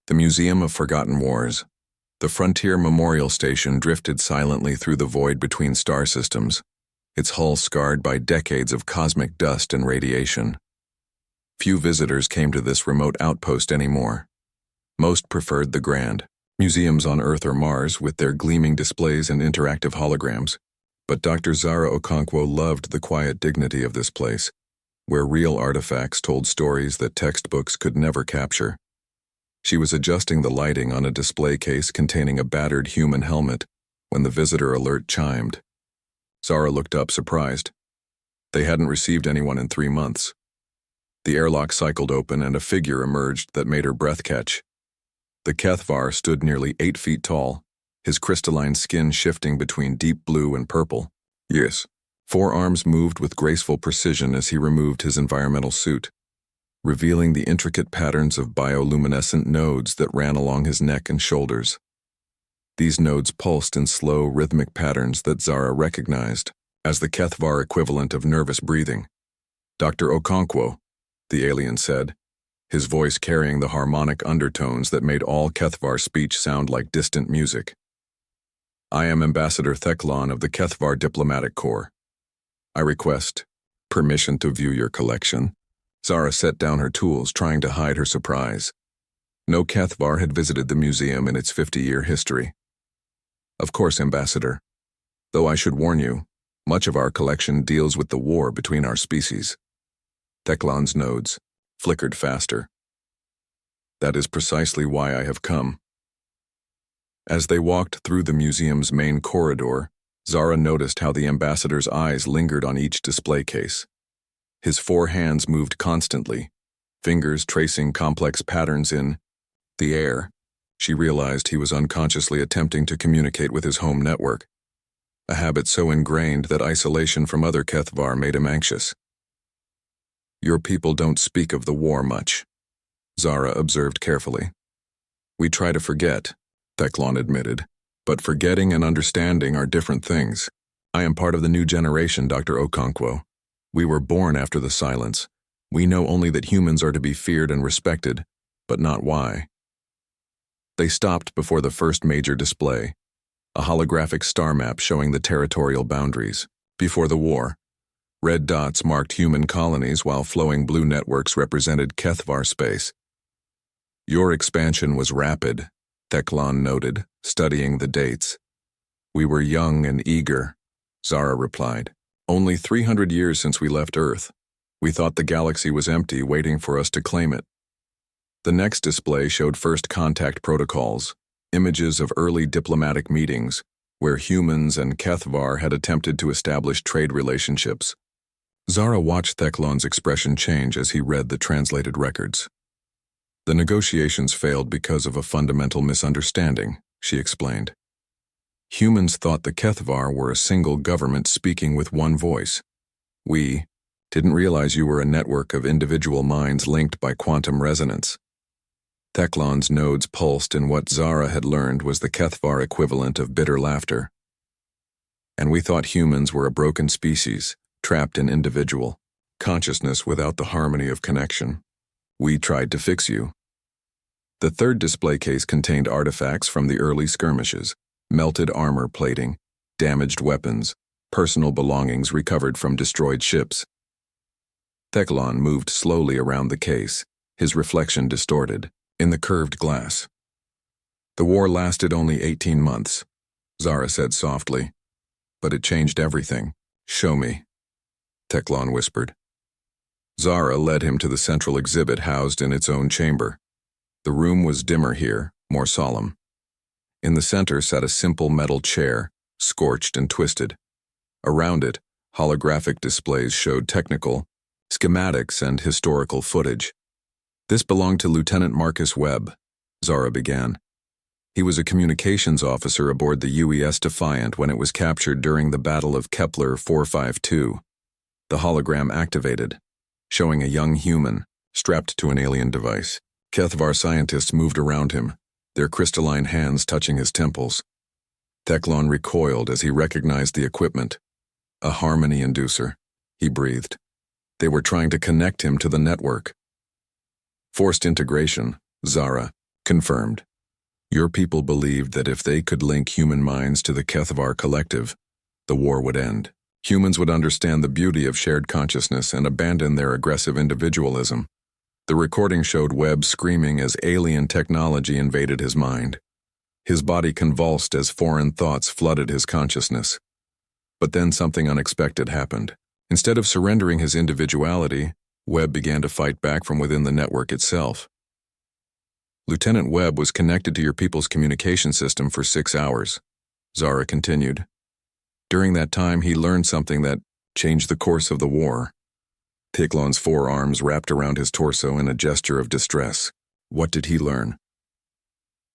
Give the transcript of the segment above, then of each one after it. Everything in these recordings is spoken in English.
The Museum of Forgotten Wars. The Frontier Memorial Station drifted silently through the void between star systems, its hull scarred by decades of cosmic dust and radiation. Few visitors came to this remote outpost anymore. Most preferred the grand museums on Earth or Mars with their gleaming displays and interactive holograms. But Dr. Zara Okonkwo loved the quiet dignity of this place, where real artifacts told stories that textbooks could never capture. She was adjusting the lighting on a display case containing a battered human helmet when the visitor alert chimed. Zara looked up, surprised. They hadn't received anyone in 3 months. The airlock cycled open and a figure emerged that made her breath catch. The Kethvar stood nearly 8 feet tall, his crystalline skin shifting between deep blue and purple. Yes. 4 arms moved with graceful precision as he removed his environmental suit, revealing the intricate patterns of bioluminescent nodes that ran along his neck and shoulders. These nodes pulsed in slow, rhythmic patterns that Zara recognized as the Kethvar equivalent of nervous breathing. "Dr. Okonkwo," the alien said, his voice carrying the harmonic undertones that made all Kethvar speech sound like distant music. "I am Ambassador Theclon of the Kethvar Diplomatic Corps. I request permission to view your collection." Zara set down her tools, trying to hide her surprise. No Kethvar had visited the museum in its 50-year history. "Of course, Ambassador. Though I should warn you, much of our collection deals with the war between our species." Theclon's nodes flickered faster. "That is precisely why I have come." As they walked through the museum's main corridor, Zara noticed how the ambassador's eyes lingered on each display case. His 4 hands moved constantly, fingers tracing complex patterns in the air. She realized he was unconsciously attempting to communicate with his home network, a habit so ingrained that isolation from other Kethvar made him anxious. "Your people don't speak of the war much," Zara observed carefully. "We try to forget," Theclon admitted, "but forgetting and understanding are different things. I am part of the new generation, Dr. Okonkwo. We were born after the silence. We know only that humans are to be feared and respected, but not why." They stopped before the first major display, a holographic star map showing the territorial boundaries. Before the war, red dots marked human colonies while flowing blue networks represented Kethvar space. "Your expansion was rapid," Theclon noted, studying the dates. "We were young and eager," Zara replied. "Only 300 years since we left Earth. We thought the galaxy was empty, waiting for us to claim it." The next display showed first contact protocols, images of early diplomatic meetings, where humans and Kethvar had attempted to establish trade relationships. Zara watched Theclon's expression change as he read the translated records. "The negotiations failed because of a fundamental misunderstanding," she explained. "Humans thought the Kethvar were a single government speaking with one voice. We didn't realize you were a network of individual minds linked by quantum resonance." Theclon's nodes pulsed in what Zara had learned was the Kethvar equivalent of bitter laughter. "And we thought humans were a broken species, trapped in individual consciousness without the harmony of connection. We tried to fix you." The third display case contained artifacts from the early skirmishes, melted armor plating, damaged weapons, personal belongings recovered from destroyed ships. Theclon moved slowly around the case, his reflection distorted in the curved glass. "The war lasted only 18 months, Zara said softly. "But it changed everything. Show me," Theclon whispered. Zara led him to the central exhibit housed in its own chamber. The room was dimmer here, more solemn. In the center sat a simple metal chair, scorched and twisted. Around it, holographic displays showed technical, schematics, and historical footage. "This belonged to Lieutenant Marcus Webb," Zara began. "He was a communications officer aboard the UES Defiant when it was captured during the Battle of Kepler 452. The hologram activated, showing a young human strapped to an alien device. Kethvar scientists moved around him, their crystalline hands touching his temples. Theclon recoiled as he recognized the equipment. "A harmony inducer," he breathed. They were trying to connect him to the network. "Forced integration," Zara, Confirmed. Your people believed that if they could link human minds to the Kethvar collective, the war would end. Humans would understand the beauty of shared consciousness and abandon their aggressive individualism. The recording showed Webb screaming as alien technology invaded his mind. His body convulsed as foreign thoughts flooded his consciousness. But then something unexpected happened. Instead of surrendering his individuality, Webb began to fight back from within the network itself. Lieutenant Webb was connected to your people's communication system for 6 hours, Zara continued. During that time, he learned something that changed the course of the war. Teklon's forearms wrapped around his torso in a gesture of distress. What did he learn?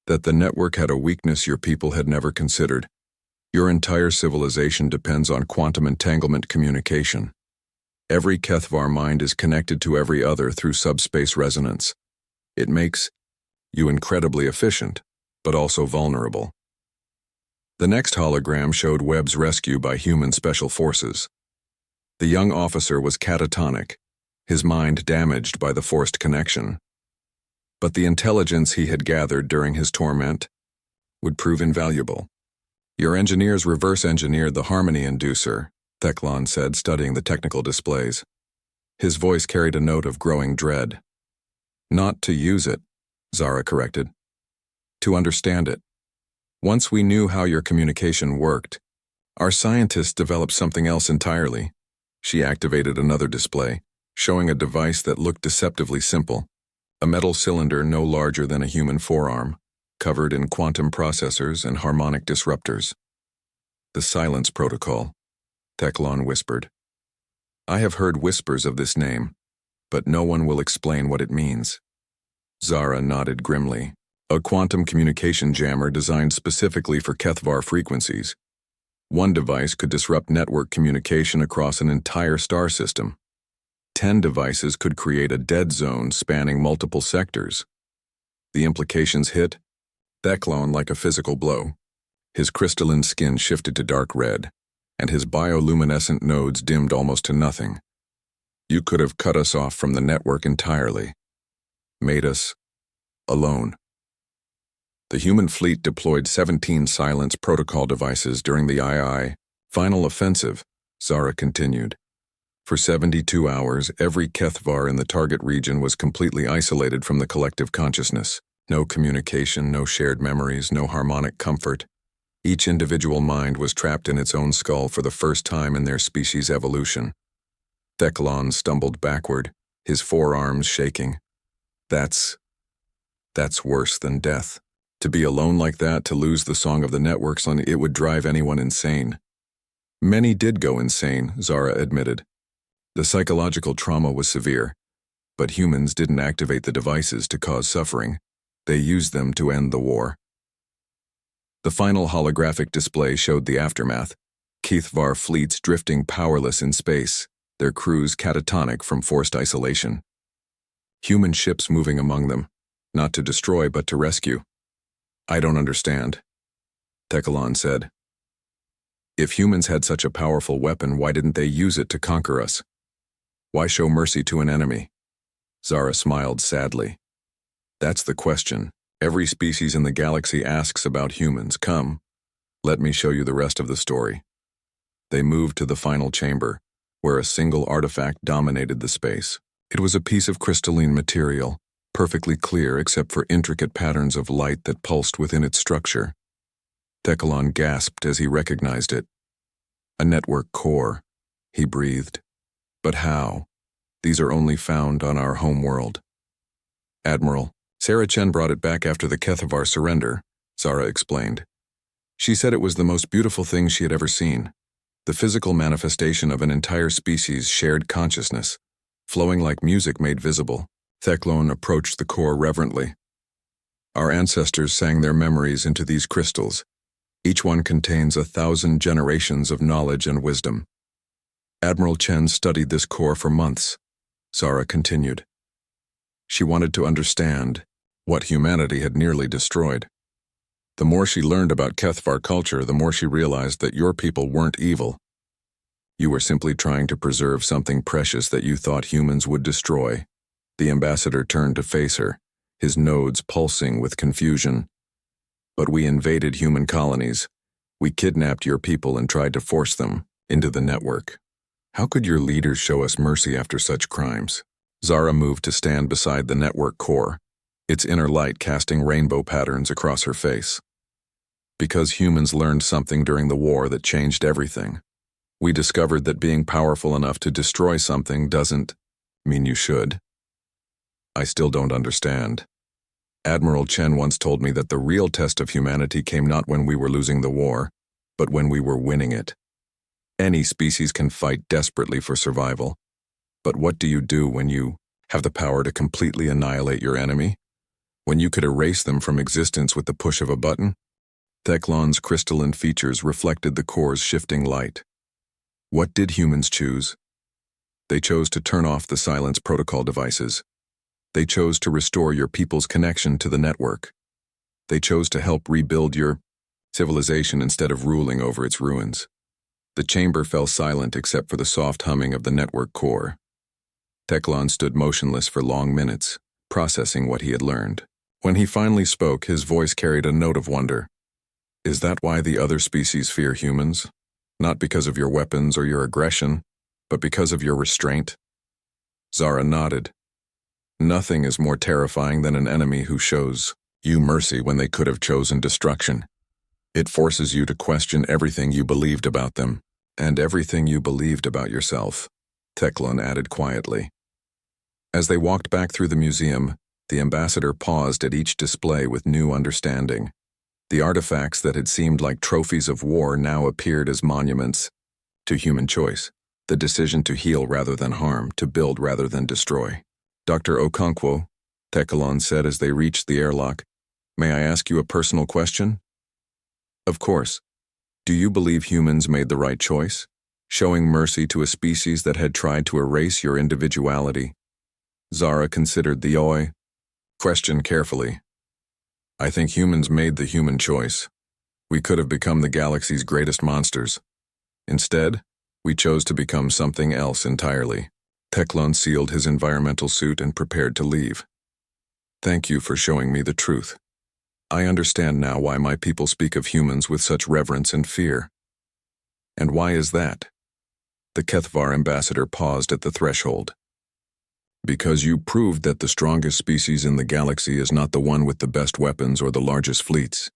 That the network had a weakness your people had never considered. Your entire civilization depends on quantum entanglement communication. Every Kethvar mind is connected to every other through subspace resonance. It makes you incredibly efficient, but also vulnerable. The next hologram showed Webb's rescue by human special forces. The young officer was catatonic, his mind damaged by the forced connection. But the intelligence he had gathered during his torment would prove invaluable. Your engineers reverse-engineered the harmony inducer, Theklon said, studying the technical displays. His voice carried a note of growing dread. Not to use it, Zara corrected. To understand it. Once we knew how your communication worked, our scientists developed something else entirely. She activated another display, showing a device that looked deceptively simple. A metal cylinder no larger than a human forearm, covered in quantum processors and harmonic disruptors. The silence protocol, Theklon whispered. I have heard whispers of this name, but no one will explain what it means. Zara nodded grimly. A quantum communication jammer designed specifically for Kethvar frequencies. One device could disrupt network communication across an entire star system. 10 devices could create a dead zone spanning multiple sectors. The implications hit Theklon like a physical blow. His crystalline skin shifted to dark red, and his bioluminescent nodes dimmed almost to nothing. You could have cut us off from the network entirely. Made us alone. The human fleet deployed 17 silence protocol devices during the II final offensive, Zara continued. For 72 hours, every Kethvar in the target region was completely isolated from the collective consciousness. No communication, no shared memories, no harmonic comfort. Each individual mind was trapped in its own skull for the first time in their species' evolution. Theklon stumbled backward, his forearms shaking. That's worse than death. To be alone like that, to lose the song of the networks, it would drive anyone insane. Many did go insane, Zara admitted. The psychological trauma was severe, but humans didn't activate the devices to cause suffering. They used them to end the war. The final holographic display showed the aftermath. Kethvar fleets drifting powerless in space, their crews catatonic from forced isolation. Human ships moving among them, not to destroy but to rescue. I don't understand, Theklon said. If humans had such a powerful weapon, why didn't they use it to conquer us? Why show mercy to an enemy? Zara smiled sadly. That's the question every species in the galaxy asks about humans. Come, let me show you the rest of the story. They moved to the final chamber, where a single artifact dominated the space. It was a piece of crystalline material, perfectly clear except for intricate patterns of light that pulsed within its structure. Theklon gasped as he recognized it. A network core, he breathed. But how? These are only found on our home world. Admiral, Sarah Chen brought it back after the Kethvar surrender, Zara explained. She said it was the most beautiful thing she had ever seen. The physical manifestation of an entire species' shared consciousness, flowing like music made visible. Theklon approached the core reverently. Our ancestors sang their memories into these crystals. Each one contains 1,000 generations of knowledge and wisdom. Admiral Chen studied this core for months, Zara continued. She wanted to understand what humanity had nearly destroyed. The more she learned about Kethvar culture, the more she realized that your people weren't evil. You were simply trying to preserve something precious that you thought humans would destroy. The ambassador turned to face her, his nodes pulsing with confusion. "But we invaded human colonies. We kidnapped your people and tried to force them into the network. How could your leaders show us mercy after such crimes?" Zara moved to stand beside the network core, its inner light casting rainbow patterns across her face. "Because humans learned something during the war that changed everything. We discovered that being powerful enough to destroy something doesn't mean you should." "I still don't understand. Admiral Chen once told me that the real test of humanity came not when we were losing the war, but when we were winning it. Any species can fight desperately for survival. But what do you do when you have the power to completely annihilate your enemy? When you could erase them from existence with the push of a button?" Theclon's crystalline features reflected the core's shifting light. "What did humans choose? They chose to turn off the silence protocol devices. They chose to restore your people's connection to the network. They chose to help rebuild your civilization instead of ruling over its ruins." The chamber fell silent except for the soft humming of the network core. Teclon stood motionless for long minutes, processing what he had learned. When he finally spoke, his voice carried a note of wonder. "Is that why the other species fear humans? Not because of your weapons or your aggression, but because of your restraint?" Zara nodded. "Nothing is more terrifying than an enemy who shows you mercy when they could have chosen destruction. It forces you to question everything you believed about them, and everything you believed about yourself," Teclon added quietly. As they walked back through the museum, the ambassador paused at each display with new understanding. The artifacts that had seemed like trophies of war now appeared as monuments to human choice, the decision to heal rather than harm, to build rather than destroy. "Dr. Okonkwo," Teclon said as they reached the airlock, "may I ask you a personal question?" "Of course. Do you believe humans made the right choice, showing mercy to a species that had tried to erase your individuality?" Zara considered the question carefully. "I think humans made the human choice. We could have become the galaxy's greatest monsters. Instead, we chose to become something else entirely." Teclon sealed his environmental suit and prepared to leave. "Thank you for showing me the truth. I understand now why my people speak of humans with such reverence and fear." "And why is that?" The Kethvar ambassador paused at the threshold. "Because you proved that the strongest species in the galaxy is not the one with the best weapons or the largest fleets.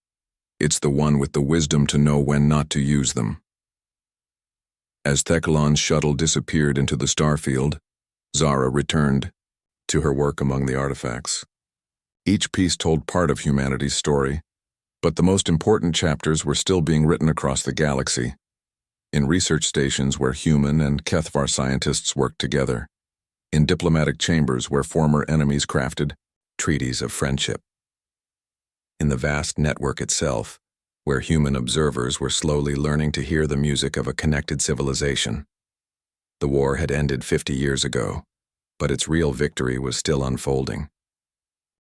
It's the one with the wisdom to know when not to use them." As Theclon's shuttle disappeared into the starfield, Zara returned to her work among the artifacts. Each piece told part of humanity's story, but the most important chapters were still being written across the galaxy, in research stations where human and Kethvar scientists worked together, in diplomatic chambers where former enemies crafted treaties of friendship, in the vast network itself, where human observers were slowly learning to hear the music of a connected civilization. The war had ended 50 years ago, but its real victory was still unfolding.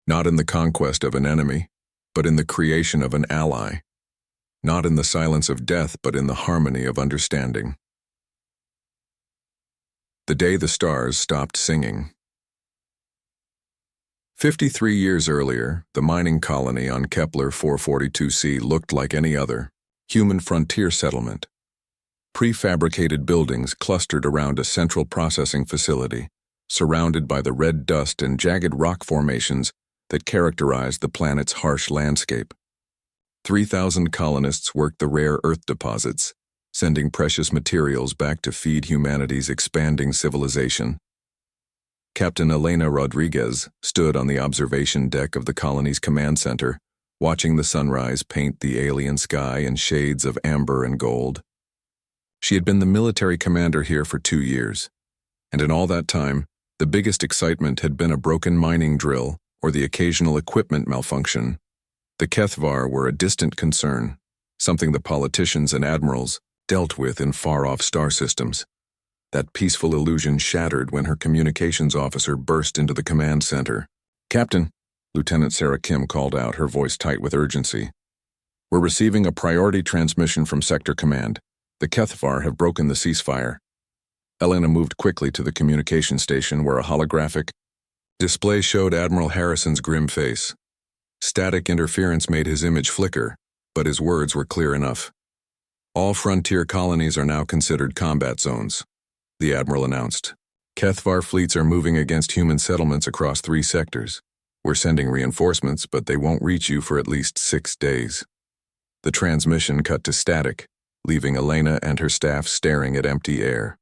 Not in the conquest of an enemy, but in the creation of an ally. Not in the silence of death, but in the harmony of understanding. The day the stars stopped singing. 53 years earlier, the mining colony on Kepler 442c looked like any other human frontier settlement. Prefabricated buildings clustered around a central processing facility, surrounded by the red dust and jagged rock formations that characterized the planet's harsh landscape. 3,000 colonists worked the rare earth deposits, sending precious materials back to feed humanity's expanding civilization. Captain Elena Rodriguez stood on the observation deck of the colony's command center, watching the sunrise paint the alien sky in shades of amber and gold. She had been the military commander here for 2 years, and in all that time, the biggest excitement had been a broken mining drill or the occasional equipment malfunction. The Kethvar were a distant concern, something the politicians and admirals dealt with in far-off star systems. That peaceful illusion shattered when her communications officer burst into the command center. "Captain," Lieutenant Sarah Kim called out, her voice tight with urgency. "We're receiving a priority transmission from Sector Command. The Kethvar have broken the ceasefire." Elena moved quickly to the communication station where a holographic Display showed Admiral Harrison's grim face. Static interference made his image flicker, but his words were clear enough. All frontier colonies are now considered combat zones, the Admiral announced. Kethvar fleets are moving against human settlements across 3 sectors. We're sending reinforcements, but they won't reach you for at least 6 days. The transmission cut to static, leaving Elena and her staff staring at empty air.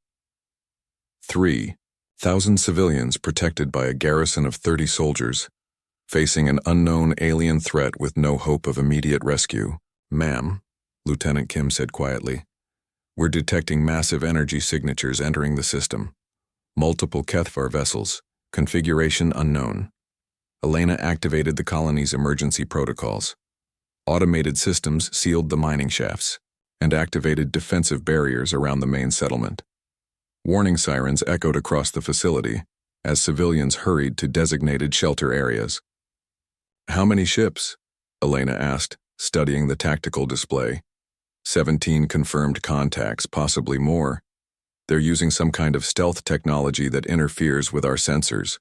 3,000 civilians protected by a garrison of 30 soldiers, facing an unknown alien threat with no hope of immediate rescue. Ma'am, Lieutenant Kim said quietly, we're detecting massive energy signatures entering the system. Multiple Kethvar vessels, configuration unknown. Elena activated the colony's emergency protocols. Automated systems sealed the mining shafts and activated defensive barriers around the main settlement. Warning sirens echoed across the facility as civilians hurried to designated shelter areas. How many ships? Elena asked, studying the tactical display. 17 confirmed contacts, possibly more. They're using some kind of stealth technology that interferes with our sensors.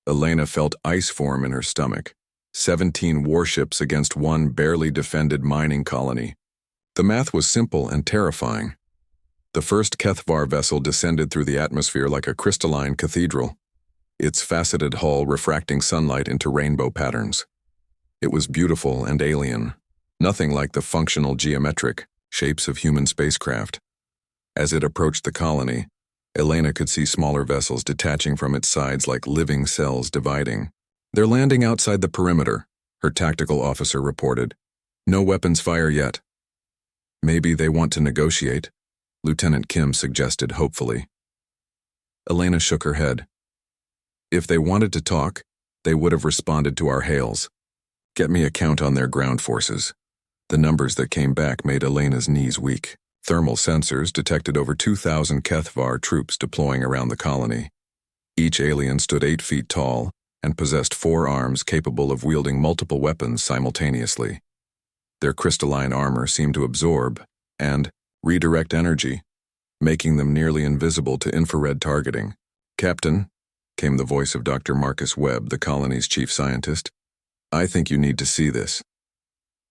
Elena felt ice form in her stomach. 17 warships against one barely defended mining colony. The math was simple and terrifying. The first Kethvar vessel descended through the atmosphere like a crystalline cathedral, its faceted hull refracting sunlight into rainbow patterns. It was beautiful and alien, nothing like the functional geometric shapes of human spacecraft. As it approached the colony, Elena could see smaller vessels detaching from its sides like living cells dividing. They're landing outside the perimeter, her tactical officer reported. No weapons fire yet. Maybe they want to negotiate, Lieutenant Kim suggested hopefully. Elena shook her head. If they wanted to talk, they would have responded to our hails. Get me a count on their ground forces. The numbers that came back made Elena's knees weak. Thermal sensors detected over 2,000 Kethvar troops deploying around the colony. Each alien stood 8 feet tall and possessed 4 arms capable of wielding multiple weapons simultaneously. Their crystalline armor seemed to absorb and redirect energy, making them nearly invisible to infrared targeting. Captain, came the voice of Dr. Marcus Webb, the colony's chief scientist. I think you need to see this.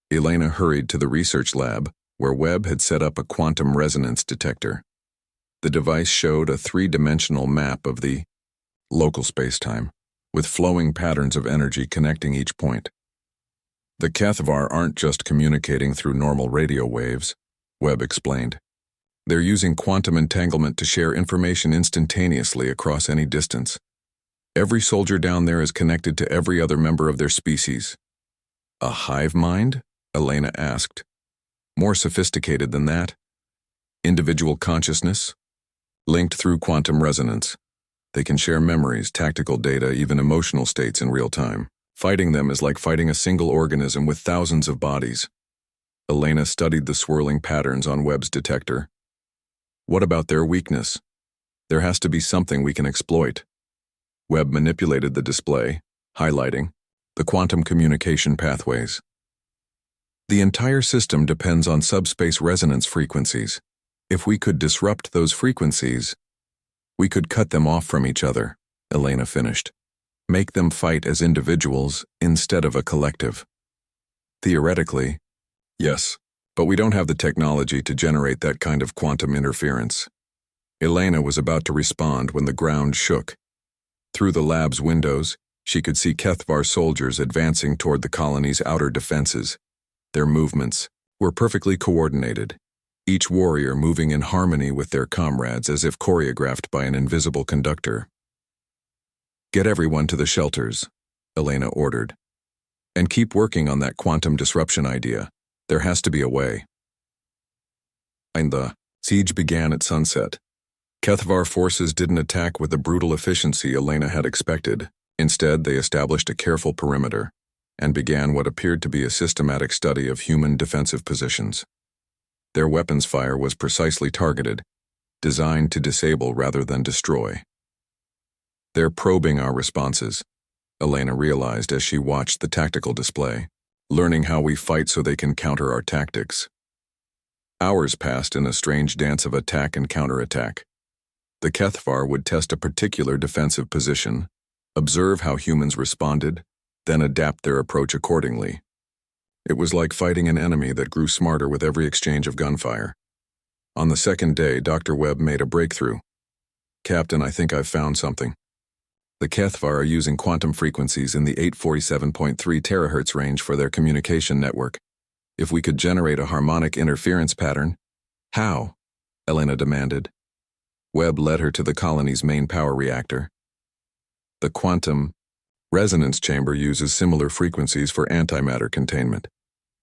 Elena hurried to the research lab, where Webb had set up a quantum resonance detector. The device showed a 3-dimensional map of the local spacetime, with flowing patterns of energy connecting each point. The Kethvar aren't just communicating through normal radio waves, Webb explained. They're using quantum entanglement to share information instantaneously across any distance. Every soldier down there is connected to every other member of their species. A hive mind? Elena asked. More sophisticated than that. Individual consciousness? Linked through quantum resonance. They can share memories, tactical data, even emotional states in real time. Fighting them is like fighting a single organism with thousands of bodies. Elena studied the swirling patterns on Webb's detector. What about their weakness? There has to be something we can exploit. Webb manipulated the display, highlighting the quantum communication pathways. The entire system depends on subspace resonance frequencies. If we could disrupt those frequencies, we could cut them off from each other, Elena finished. Make them fight as individuals instead of a collective. Theoretically, yes, but we don't have the technology to generate that kind of quantum interference. Elena was about to respond when the ground shook. Through the lab's windows, she could see Kethvar soldiers advancing toward the colony's outer defenses. Their movements were perfectly coordinated, each warrior moving in harmony with their comrades as if choreographed by an invisible conductor. Get everyone to the shelters, Elena ordered. And keep working on that quantum disruption idea. There has to be a way. And the siege began at sunset. Kethvar forces didn't attack with the brutal efficiency Elena had expected. Instead, they established a careful perimeter and began what appeared to be a systematic study of human defensive positions. Their weapons fire was precisely targeted, designed to disable rather than destroy. They're probing our responses, Elena realized as she watched the tactical display, learning how we fight so they can counter our tactics. Hours passed in a strange dance of attack and counterattack. The Kethvar would test a particular defensive position, observe how humans responded, then adapt their approach accordingly. It was like fighting an enemy that grew smarter with every exchange of gunfire. On the second day, Dr. Webb made a breakthrough. "Captain, I think I've found something. The Kethvar are using quantum frequencies in the 847.3 terahertz range for their communication network. If we could generate a harmonic interference pattern..." "How?" Elena demanded. Webb led her to the colony's main power reactor. The quantum resonance chamber uses similar frequencies for antimatter containment.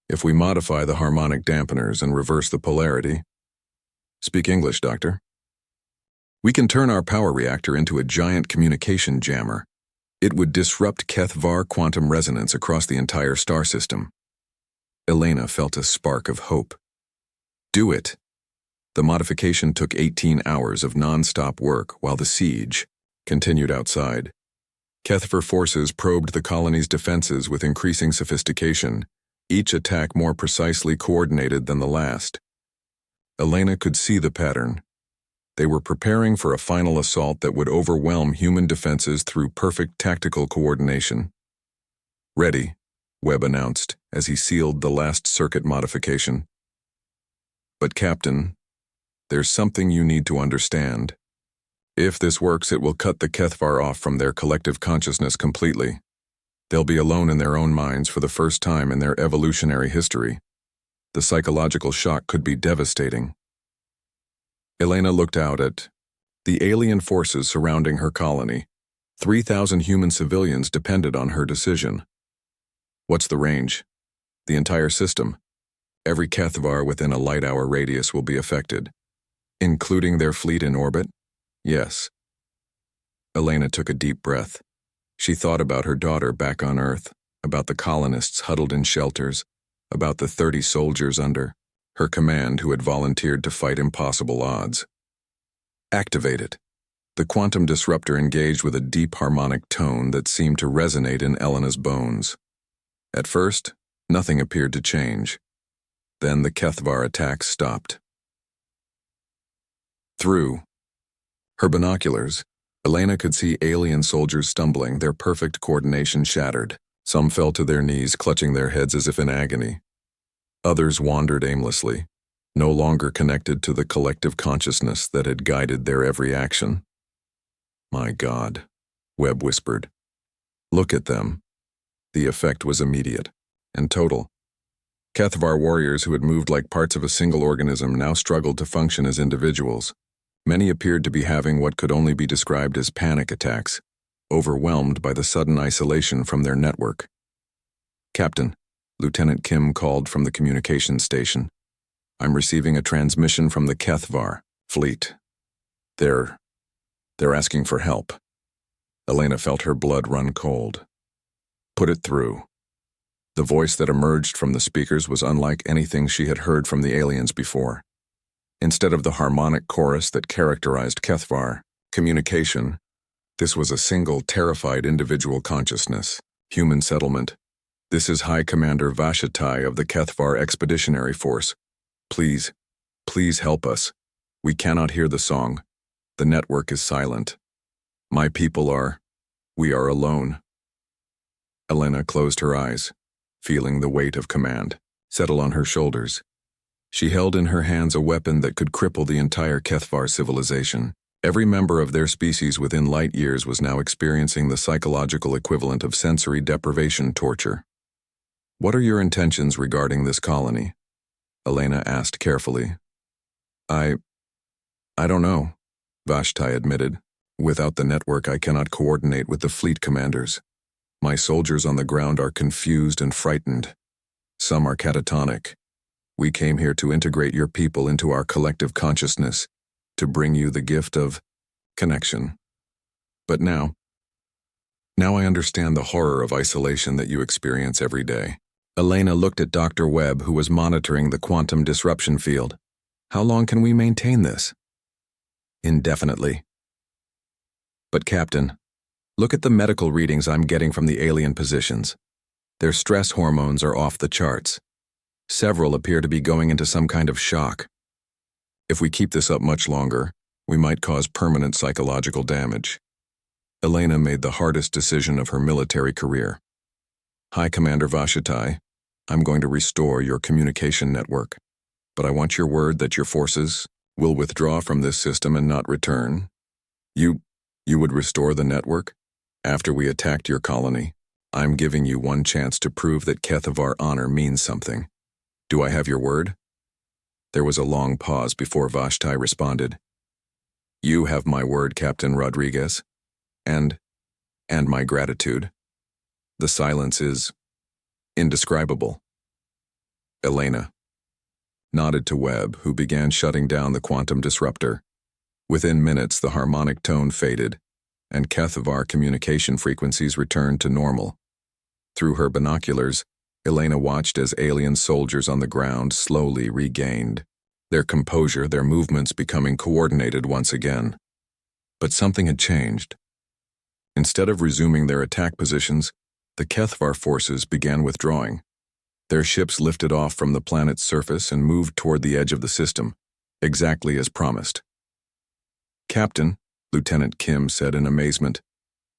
If we modify the harmonic dampeners and reverse the polarity... Speak English, Doctor. We can turn our power reactor into a giant communication jammer. It would disrupt Kethvar quantum resonance across the entire star system. Elena felt a spark of hope. Do it. The modification took 18 hours of non-stop work while the siege continued outside. Kethvar forces probed the colony's defenses with increasing sophistication, each attack more precisely coordinated than the last. Elena could see the pattern. They were preparing for a final assault that would overwhelm human defenses through perfect tactical coordination. "Ready," Webb announced as he sealed the last circuit modification. "But Captain, there's something you need to understand. If this works, it will cut the Kethvar off from their collective consciousness completely. They'll be alone in their own minds for the first time in their evolutionary history. The psychological shock could be devastating." Elena looked out at the alien forces surrounding her colony. 3,000 human civilians depended on her decision. "What's the range?" "The entire system. Every Kethvar within a light-hour radius will be affected." "Including their fleet in orbit?" "Yes." Elena took a deep breath. She thought about her daughter back on Earth, about the colonists huddled in shelters, about the 30 soldiers under her command who had volunteered to fight impossible odds. "Activate it." The quantum disruptor engaged with a deep harmonic tone that seemed to resonate in Elena's bones. At first, nothing appeared to change. Then the Kethvar attack stopped. Through her binoculars, Elena could see alien soldiers stumbling, their perfect coordination shattered. Some fell to their knees, clutching their heads as if in agony. Others wandered aimlessly, no longer connected to the collective consciousness that had guided their every action. "My God," Webb whispered. "Look at them." The effect was immediate and total. Kethvar warriors who had moved like parts of a single organism now struggled to function as individuals. Many appeared to be having what could only be described as panic attacks, overwhelmed by the sudden isolation from their network. "Captain," Lieutenant Kim called from the communications station. "I'm receiving a transmission from the Kethvar fleet. They're asking for help." Elena felt her blood run cold. "Put it through." The voice that emerged from the speakers was unlike anything she had heard from the aliens before. Instead of the harmonic chorus that characterized Kethvar communication, this was a single terrified individual consciousness. "Human settlement. This is High Commander Vashatai of the Kethvar Expeditionary Force. Please help us. We cannot hear the song. The network is silent. We are alone." Elena closed her eyes, feeling the weight of command settle on her shoulders. She held in her hands a weapon that could cripple the entire Kethvar civilization. Every member of their species within light years was now experiencing the psychological equivalent of sensory deprivation torture. "What are your intentions regarding this colony?" Elena asked carefully. I don't know," Vashtai admitted. "Without the network, I cannot coordinate with the fleet commanders. My soldiers on the ground are confused and frightened. Some are catatonic. We came here to integrate your people into our collective consciousness, to bring you the gift of connection. But now I understand the horror of isolation that you experience every day." Elena looked at Dr. Webb, who was monitoring the quantum disruption field. "How long can we maintain this?" "Indefinitely." "But Captain, look at the medical readings I'm getting from the alien positions. Their stress hormones are off the charts. Several appear to be going into some kind of shock. If we keep this up much longer, we might cause permanent psychological damage." Elena made the hardest decision of her military career. "Hi, Commander Vashitai. I'm going to restore your communication network, but I want your word that your forces will withdraw from this system and not return." You would restore the network? After we attacked your colony, I'm giving you one chance to prove that Kethavar honor means something. Do I have your word? There was a long pause before Vashti responded. "You have my word, Captain Rodriguez, and my gratitude." The silence is indescribable. Elena nodded to Webb, who began shutting down the quantum disruptor. Within minutes, the harmonic tone faded, and Kethavar communication frequencies returned to normal. Through her binoculars, Elena watched as alien soldiers on the ground slowly regained their composure, their movements becoming coordinated once again. But something had changed. Instead of resuming their attack positions, the Kethavar forces began withdrawing. Their ships lifted off from the planet's surface and moved toward the edge of the system, exactly as promised. "Captain," Lieutenant Kim said in amazement,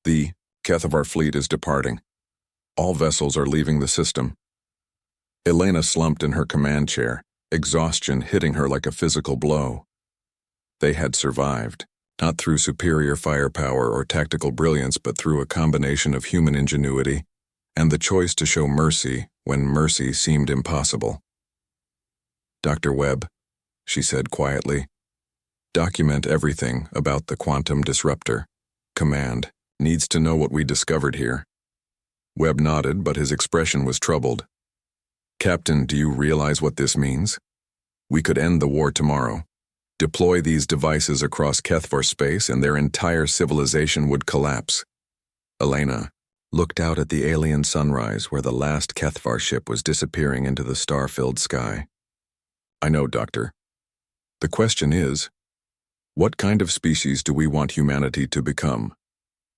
"the Kethavar fleet is departing. All vessels are leaving the system." Elena slumped in her command chair, exhaustion hitting her like a physical blow. They had survived, not through superior firepower or tactical brilliance, but through a combination of human ingenuity and the choice to show mercy when mercy seemed impossible. "Dr. Webb," she said quietly, "document everything about the quantum disruptor. Command needs to know what we discovered here." Webb nodded, but his expression was troubled. "Captain, do you realize what this means? We could end the war tomorrow. Deploy these devices across Kethavar space and their entire civilization would collapse." Elena looked out at the alien sunrise where the last Kethavar ship was disappearing into the star-filled sky. "I know, Doctor. The question is, what kind of species do we want humanity to become?"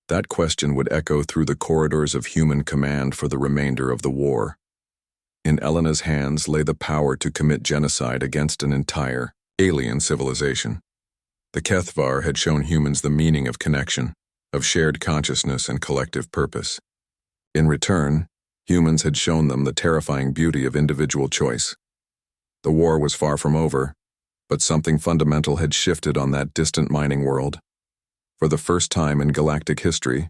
That question would echo through the corridors of human command for the remainder of the war. In Elena's hands lay the power to commit genocide against an entire alien civilization. The Kethavar had shown humans the meaning of connection, of shared consciousness and collective purpose. In return, humans had shown them the terrifying beauty of individual choice. The war was far from over, but something fundamental had shifted on that distant mining world. For the first time in galactic history,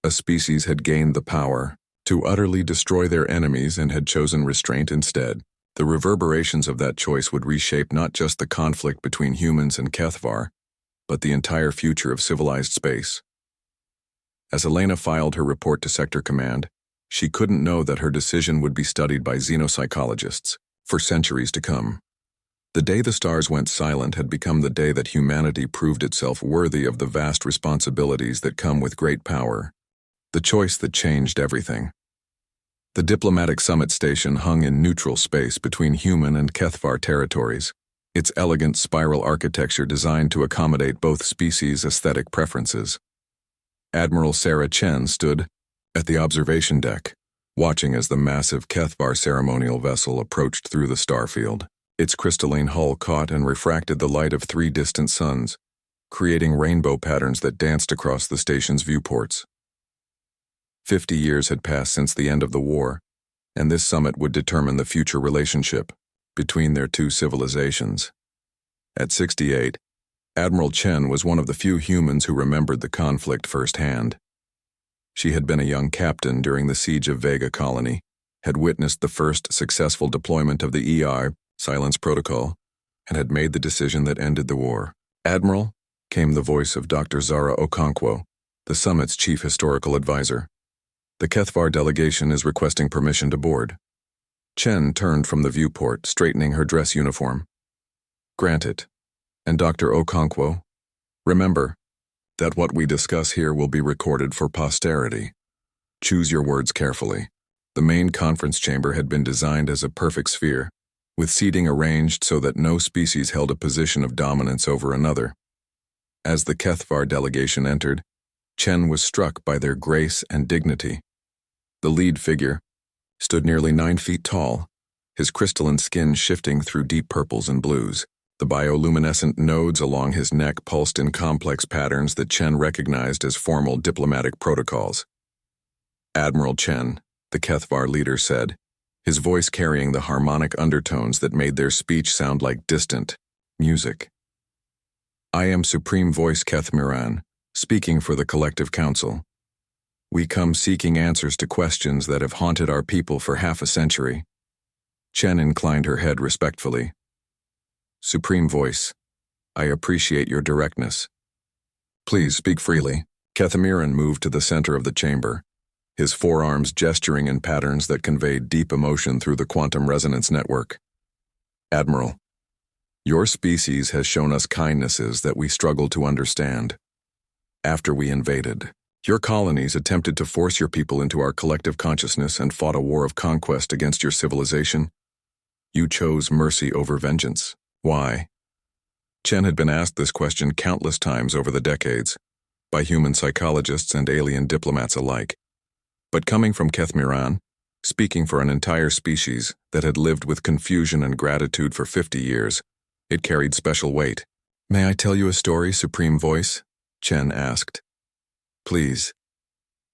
a species had gained the power to utterly destroy their enemies and had chosen restraint instead. The reverberations of that choice would reshape not just the conflict between humans and Kethavar, but the entire future of civilized space. As Elena filed her report to Sector Command, she couldn't know that her decision would be studied by xenopsychologists for centuries to come. The day the stars went silent had become the day that humanity proved itself worthy of the vast responsibilities that come with great power, the choice that changed everything. The diplomatic summit station hung in neutral space between human and Kethavar territories, its elegant spiral architecture designed to accommodate both species' aesthetic preferences. Admiral Sarah Chen stood at the observation deck, watching as the massive Kethavar ceremonial vessel approached through the starfield. Its crystalline hull caught and refracted the light of 3 distant suns, creating rainbow patterns that danced across the station's viewports. 50 years had passed since the end of the war, and this summit would determine the future relationship between their two civilizations. At 68, Admiral Chen was one of the few humans who remembered the conflict firsthand. She had been a young captain during the siege of Vega Colony, had witnessed the first successful deployment of the EI Silence Protocol, and had made the decision that ended the war. "Admiral," came the voice of Dr. Zara Okonkwo, the summit's chief historical advisor. "The Kethavar delegation is requesting permission to board." Chen turned from the viewport, straightening her dress uniform. "Grant it. And Dr. Okonkwo, remember that what we discuss here will be recorded for posterity. Choose your words carefully." The main conference chamber had been designed as a perfect sphere, with seating arranged so that no species held a position of dominance over another. As the Kethavar delegation entered, Chen was struck by their grace and dignity. The lead figure stood nearly 9 feet tall, his crystalline skin shifting through deep purples and blues. The bioluminescent nodes along his neck pulsed in complex patterns that Chen recognized as formal diplomatic protocols. "Admiral Chen," the Kethvar leader said, his voice carrying the harmonic undertones that made their speech sound like distant music. "I am Supreme Voice Keth Miran, speaking for the Collective Council. We come seeking answers to questions that have haunted our people for half a century." Chen inclined her head respectfully. "Supreme Voice, I appreciate your directness. Please speak freely." Kethamiran moved to the center of the chamber, his forearms gesturing in patterns that conveyed deep emotion through the quantum resonance network. "Admiral, your species has shown us kindnesses that we struggle to understand. After we invaded, your colonies attempted to force your people into our collective consciousness and fought a war of conquest against your civilization. You chose mercy over vengeance. Why?" Chen had been asked this question countless times over the decades, by human psychologists and alien diplomats alike. But coming from Kethmiran, speaking for an entire species that had lived with confusion and gratitude for 50 years, it carried special weight. "May I tell you a story, Supreme Voice?" Chen asked. "Please."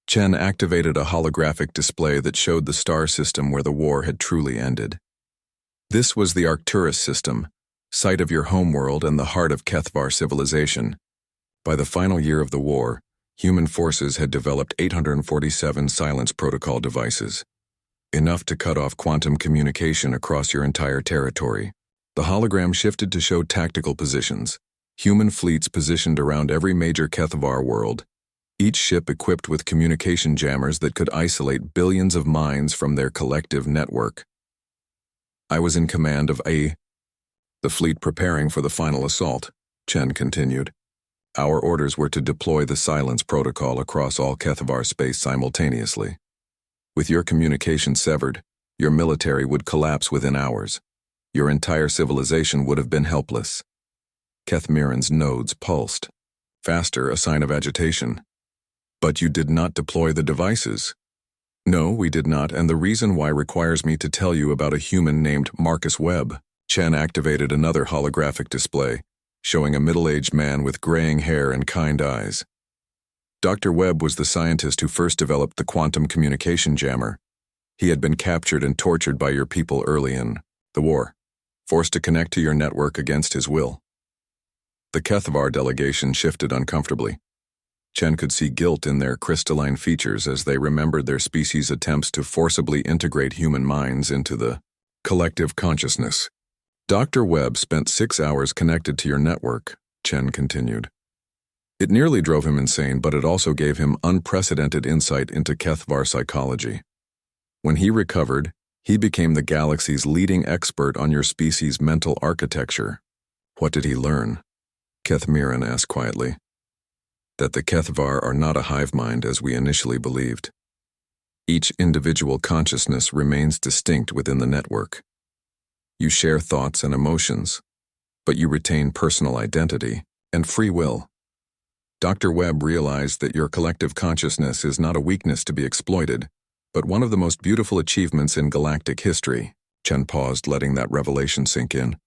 Chen activated a holographic display that showed the star system where the war had truly ended. This was the Arcturus system, site of your homeworld and the heart of Kethvar civilization. By the final year of the war, human forces had developed 847 silence protocol devices, enough to cut off quantum communication across your entire territory. The hologram shifted to show tactical positions, human fleets positioned around every major Kethvar world, each ship equipped with communication jammers that could isolate billions of minds from their collective network. I was in command of the fleet preparing for the final assault, Chen continued. Our orders were to deploy the silence protocol across all Kethvar space simultaneously. With your communication severed, your military would collapse within hours. Your entire civilization would have been helpless. Kethmiran's nodes pulsed. Faster, a sign of agitation. "But you did not deploy the devices." "No, we did not, and the reason why requires me to tell you about a human named Marcus Webb." Chen activated another holographic display, showing a middle-aged man with graying hair and kind eyes. Dr. Webb was the scientist who first developed the quantum communication jammer. He had been captured and tortured by your people early in the war, forced to connect to your network against his will. The Kethvar delegation shifted uncomfortably. Chen could see guilt in their crystalline features as they remembered their species' attempts to forcibly integrate human minds into the collective consciousness. Dr. Webb spent 6 hours connected to your network, Chen continued. It nearly drove him insane, but it also gave him unprecedented insight into Kethvar psychology. When he recovered, he became the galaxy's leading expert on your species' mental architecture. What did he learn? Kethmiran asked quietly. That the Kethvar are not a hive mind as we initially believed. Each individual consciousness remains distinct within the network. You share thoughts and emotions, but you retain personal identity and free will. Dr. Webb realized that your collective consciousness is not a weakness to be exploited, but one of the most beautiful achievements in galactic history. Chen paused, letting that revelation sink in.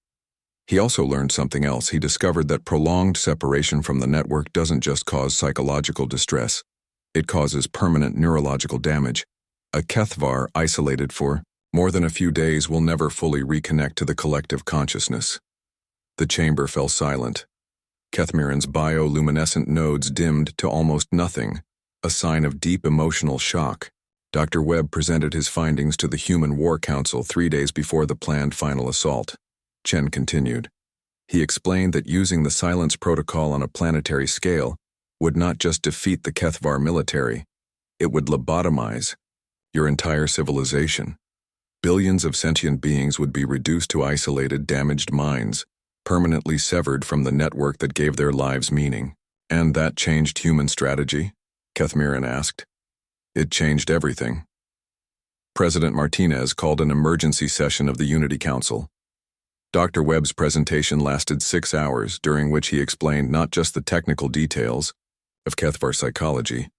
He also learned something else. He discovered that prolonged separation from the network doesn't just cause psychological distress. It causes permanent neurological damage. A Kethvar isolated for more than a few days will never fully reconnect to the collective consciousness. The chamber fell silent. Kethmiran's bioluminescent nodes dimmed to almost nothing, a sign of deep emotional shock. Dr. Webb presented his findings to the Human War Council 3 days before the planned final assault. Chen continued. He explained that using the silence protocol on a planetary scale would not just defeat the Kethvar military, it would lobotomize your entire civilization. Billions of sentient beings would be reduced to isolated, damaged minds, permanently severed from the network that gave their lives meaning. And that changed human strategy? Kethmiran asked. It changed everything. President Martinez called an emergency session of the Unity Council. Dr. Webb's presentation lasted 6 hours, during which he explained not just the technical details of Kethvar psychology,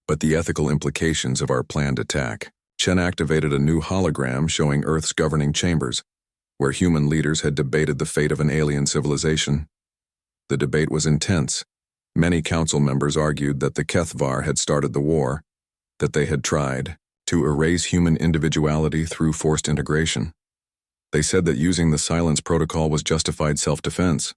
but the ethical implications of our planned attack. Chen activated a new hologram showing Earth's governing chambers, where human leaders had debated the fate of an alien civilization. The debate was intense. Many council members argued that the Kethvar had started the war, that they had tried to erase human individuality through forced integration. They said that using the silence protocol was justified self-defense.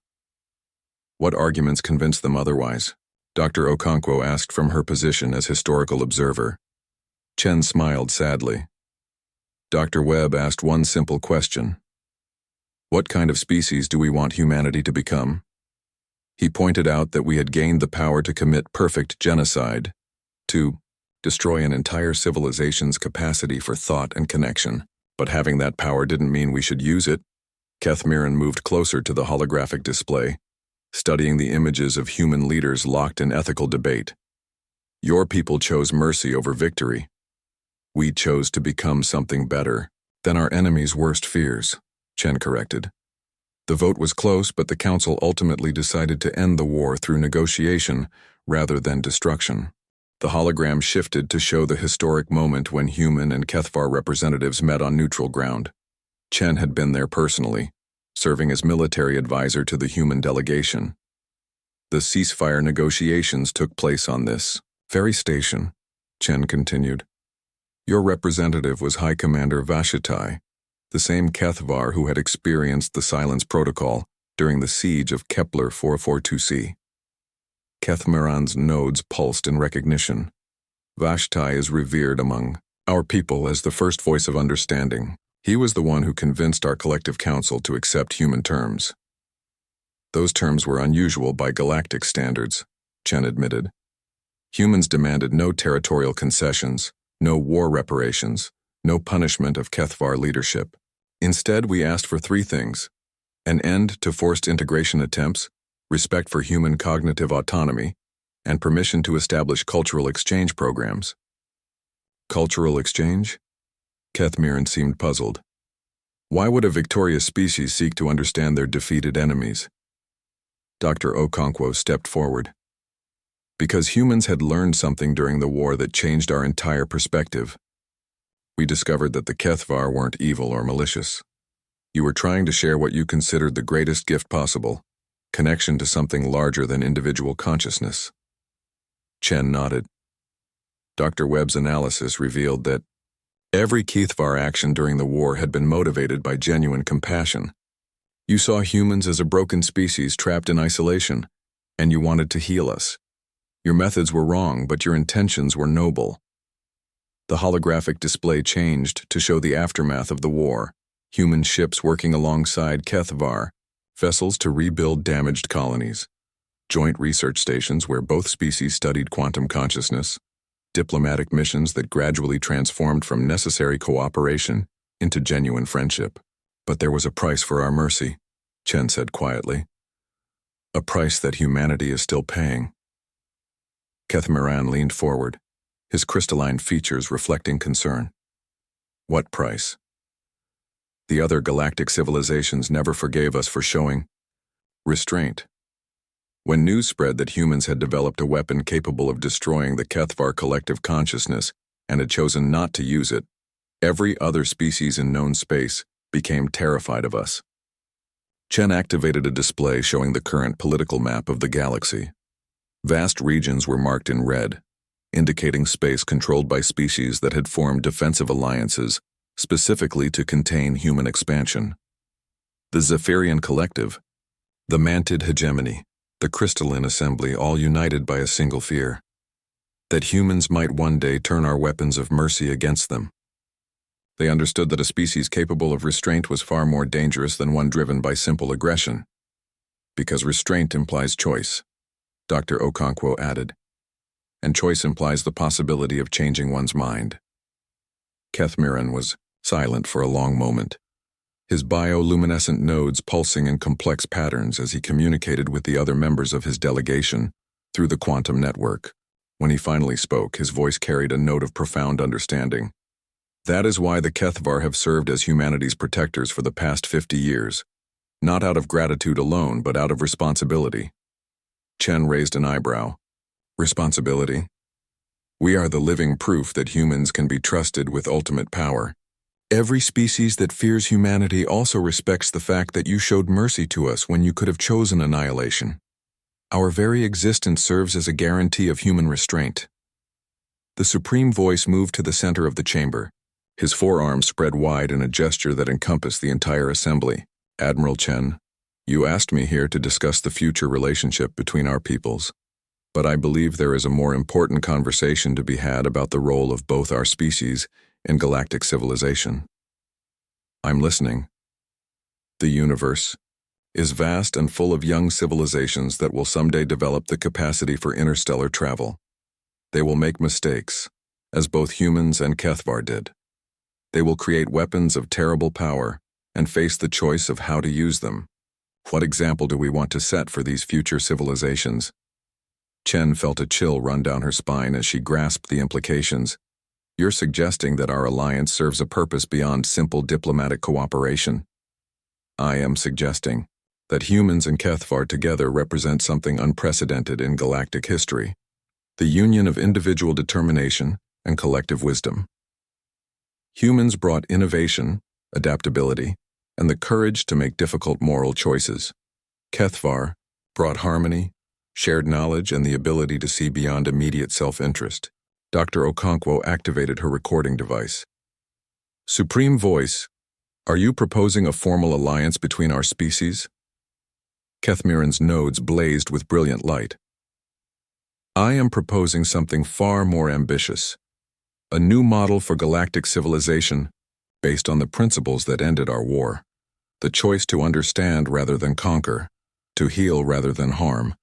What arguments convinced them otherwise? Dr. Okonkwo asked from her position as historical observer. Chen smiled sadly. Dr. Webb asked one simple question. What kind of species do we want humanity to become? He pointed out that we had gained the power to commit perfect genocide, to destroy an entire civilization's capacity for thought and connection. But having that power didn't mean we should use it. Kethmiran moved closer to the holographic display, studying the images of human leaders locked in ethical debate. Your people chose mercy over victory. We chose to become something better than our enemy's worst fears, Chen corrected. The vote was close, but the council ultimately decided to end the war through negotiation rather than destruction. The hologram shifted to show the historic moment when human and Kethvar representatives met on neutral ground. Chen had been there personally, serving as military advisor to the human delegation. The ceasefire negotiations took place on this very station, Chen continued. Your representative was High Commander Vashitai, the same Kethvar who had experienced the silence protocol during the siege of Kepler 442c. Kethmiran's nodes pulsed in recognition. Vashtai is revered among our people as the first voice of understanding. He was the one who convinced our collective council to accept human terms. Those terms were unusual by galactic standards, Chen admitted. Humans demanded no territorial concessions, no war reparations, no punishment of Kethvar leadership. Instead, we asked for three things: an end to forced integration attempts, respect for human cognitive autonomy, and permission to establish cultural exchange programs. Cultural exchange? Kethmiran seemed puzzled. Why would a victorious species seek to understand their defeated enemies? Dr. Okonkwo stepped forward. Because humans had learned something during the war that changed our entire perspective. We discovered that the Kethvar weren't evil or malicious. You were trying to share what you considered the greatest gift possible, connection to something larger than individual consciousness. Chen nodded. Dr. Webb's analysis revealed that every Kethvar action during the war had been motivated by genuine compassion. You saw humans as a broken species trapped in isolation, and you wanted to heal us. Your methods were wrong, but your intentions were noble. The holographic display changed to show the aftermath of the war, human ships working alongside Kethvar, vessels to rebuild damaged colonies, joint research stations where both species studied quantum consciousness, diplomatic missions that gradually transformed from necessary cooperation into genuine friendship. But there was a price for our mercy, Chen said quietly. A price that humanity is still paying. Kethmiran leaned forward, his crystalline features reflecting concern. What price? The other galactic civilizations never forgave us for showing restraint. When news spread that humans had developed a weapon capable of destroying the Kethvar collective consciousness and had chosen not to use it, every other species in known space became terrified of us. Chen activated a display showing the current political map of the galaxy. Vast regions were marked in red, indicating space controlled by species that had formed defensive alliances specifically to contain human expansion. The Zephyrian Collective, the Mantid Hegemony, the Crystalline Assembly, all united by a single fear: that humans might one day turn our weapons of mercy against them. They understood that a species capable of restraint was far more dangerous than one driven by simple aggression. Because restraint implies choice, Dr. Okonkwo added, and choice implies the possibility of changing one's mind. Kethmiran was silent for a long moment, his bioluminescent nodes pulsing in complex patterns as he communicated with the other members of his delegation through the quantum network. When he finally spoke, his voice carried a note of profound understanding. That is why the Kethvar have served as humanity's protectors for the past 50 years, not out of gratitude alone, but out of responsibility. Chen raised an eyebrow. Responsibility? We are the living proof that humans can be trusted with ultimate power. Every species that fears humanity also respects the fact that you showed mercy to us when you could have chosen annihilation. Our very existence serves as a guarantee of human restraint." The Supreme Voice moved to the center of the chamber, his forearms spread wide in a gesture that encompassed the entire assembly. "Admiral Chen, you asked me here to discuss the future relationship between our peoples, but I believe there is a more important conversation to be had about the role of both our species in galactic civilization." "I'm listening." "The universe is vast and full of young civilizations that will someday develop the capacity for interstellar travel. They will make mistakes, as both humans and Kethvar did. They will create weapons of terrible power and face the choice of how to use them. What example do we want to set for these future civilizations?" Chen felt a chill run down her spine as she grasped the implications. "You're suggesting that our alliance serves a purpose beyond simple diplomatic cooperation?" "I am suggesting that humans and Kethvar together represent something unprecedented in galactic history, the union of individual determination and collective wisdom. Humans brought innovation, adaptability, and the courage to make difficult moral choices. Kethvar brought harmony, shared knowledge, and the ability to see beyond immediate self-interest." Dr. Okonkwo activated her recording device. "Supreme Voice, are you proposing a formal alliance between our species?" Kethmiran's nodes blazed with brilliant light. "I am proposing something far more ambitious. A new model for galactic civilization based on the principles that ended our war. The choice to understand rather than conquer, to heal rather than harm,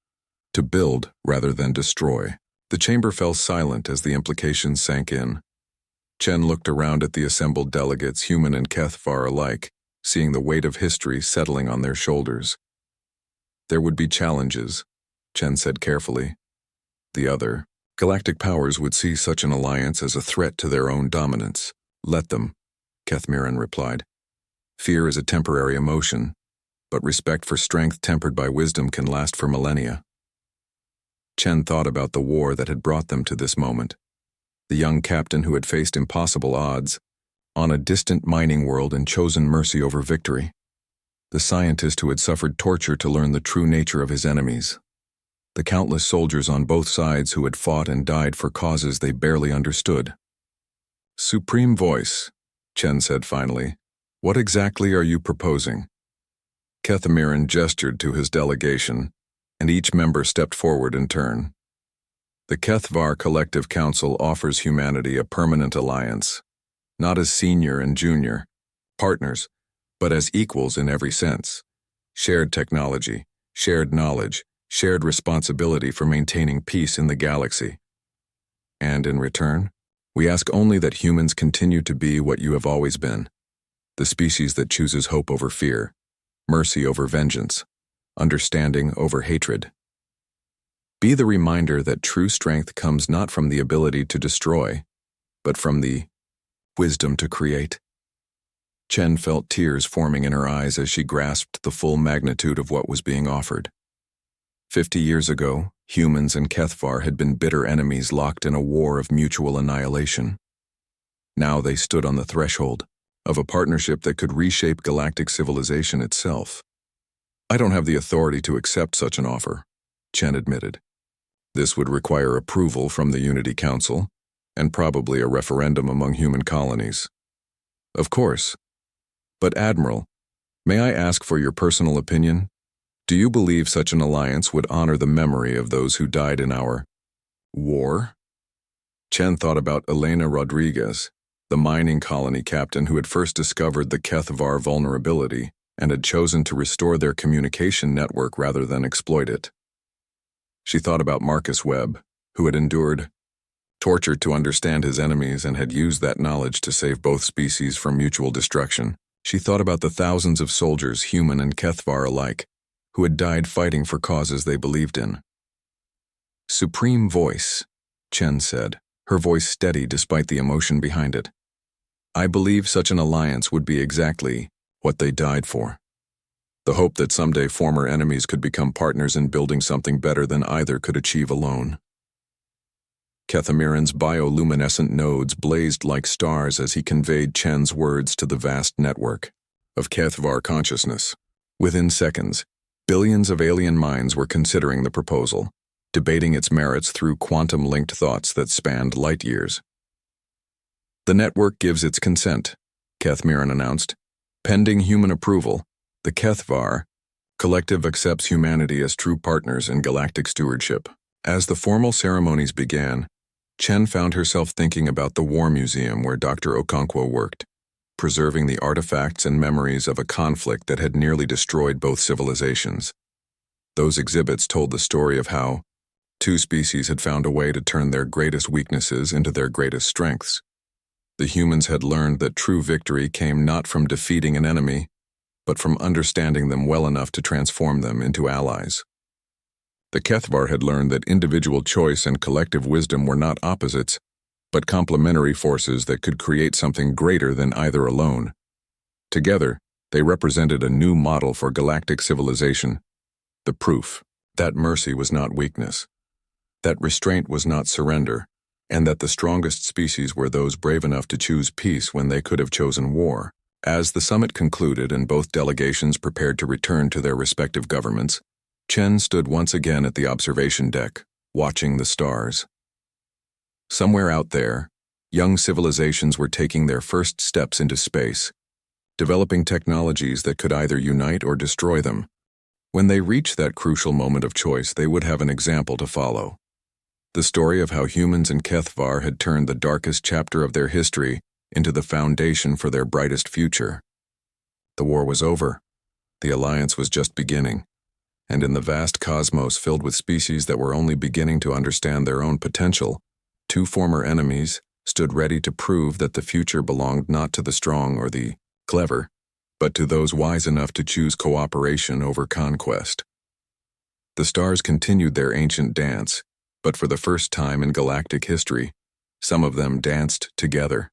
to build rather than destroy." The chamber fell silent as the implications sank in. Chen looked around at the assembled delegates, human and Kethvar alike, seeing the weight of history settling on their shoulders. "There would be challenges," Chen said carefully. "The other galactic powers would see such an alliance as a threat to their own dominance." "Let them," Kethmiran replied. "Fear is a temporary emotion, but respect for strength tempered by wisdom can last for millennia." Chen thought about the war that had brought them to this moment. The young captain who had faced impossible odds on a distant mining world and chosen mercy over victory. The scientist who had suffered torture to learn the true nature of his enemies. The countless soldiers on both sides who had fought and died for causes they barely understood. "Supreme Voice," Chen said finally, "what exactly are you proposing?" Kethmiran gestured to his delegation, and each member stepped forward in turn. "The Kethvar Collective Council offers humanity a permanent alliance, not as senior and junior partners, but as equals in every sense. Shared technology, shared knowledge, shared responsibility for maintaining peace in the galaxy. And in return, we ask only that humans continue to be what you have always been, the species that chooses hope over fear, mercy over vengeance, understanding over hatred. Be the reminder that true strength comes not from the ability to destroy, but from the wisdom to create." Chen felt tears forming in her eyes as she grasped the full magnitude of what was being offered. 50 years ago, humans and Kethvar had been bitter enemies locked in a war of mutual annihilation. Now they stood on the threshold of a partnership that could reshape galactic civilization itself. "I don't have the authority to accept such an offer," Chen admitted. "This would require approval from the Unity Council, and probably a referendum among human colonies." "Of course. But Admiral, may I ask for your personal opinion? Do you believe such an alliance would honor the memory of those who died in our war?" Chen thought about Elena Rodriguez, the mining colony captain who had first discovered the Kethvar vulnerability and had chosen to restore their communication network rather than exploit it. She thought about Marcus Webb, who had endured torture to understand his enemies and had used that knowledge to save both species from mutual destruction. She thought about the thousands of soldiers, human and Kethvar alike, who had died fighting for causes they believed in. "Supreme Voice," Chen said, her voice steady despite the emotion behind it. "I believe such an alliance would be exactly what they died for. The hope that someday former enemies could become partners in building something better than either could achieve alone." Kethamiran's bioluminescent nodes blazed like stars as he conveyed Chen's words to the vast network of Kethvar consciousness. Within seconds, billions of alien minds were considering the proposal, debating its merits through quantum-linked thoughts that spanned light years. The network gives its consent, Kethmiran announced. Pending human approval, the Kethvar collective accepts humanity as true partners in galactic stewardship. As the formal ceremonies began, Chen found herself thinking about the War Museum where Dr. Okonkwo worked, preserving the artifacts and memories of a conflict that had nearly destroyed both civilizations. Those exhibits told the story of how two species had found a way to turn their greatest weaknesses into their greatest strengths. The humans had learned that true victory came not from defeating an enemy, but from understanding them well enough to transform them into allies. The Kethvar had learned that individual choice and collective wisdom were not opposites, but complementary forces that could create something greater than either alone. Together, they represented a new model for galactic civilization, the proof that mercy was not weakness, that restraint was not surrender, and that the strongest species were those brave enough to choose peace when they could have chosen war. As the summit concluded and both delegations prepared to return to their respective governments, Chen stood once again at the observation deck, watching the stars. Somewhere out there, young civilizations were taking their first steps into space, developing technologies that could either unite or destroy them. When they reached that crucial moment of choice, they would have an example to follow. The story of how humans and Kethvar had turned the darkest chapter of their history into the foundation for their brightest future. The war was over. The alliance was just beginning. And in the vast cosmos filled with species that were only beginning to understand their own potential, two former enemies stood ready to prove that the future belonged not to the strong or the clever, but to those wise enough to choose cooperation over conquest. The stars continued their ancient dance, but for the first time in galactic history, some of them danced together.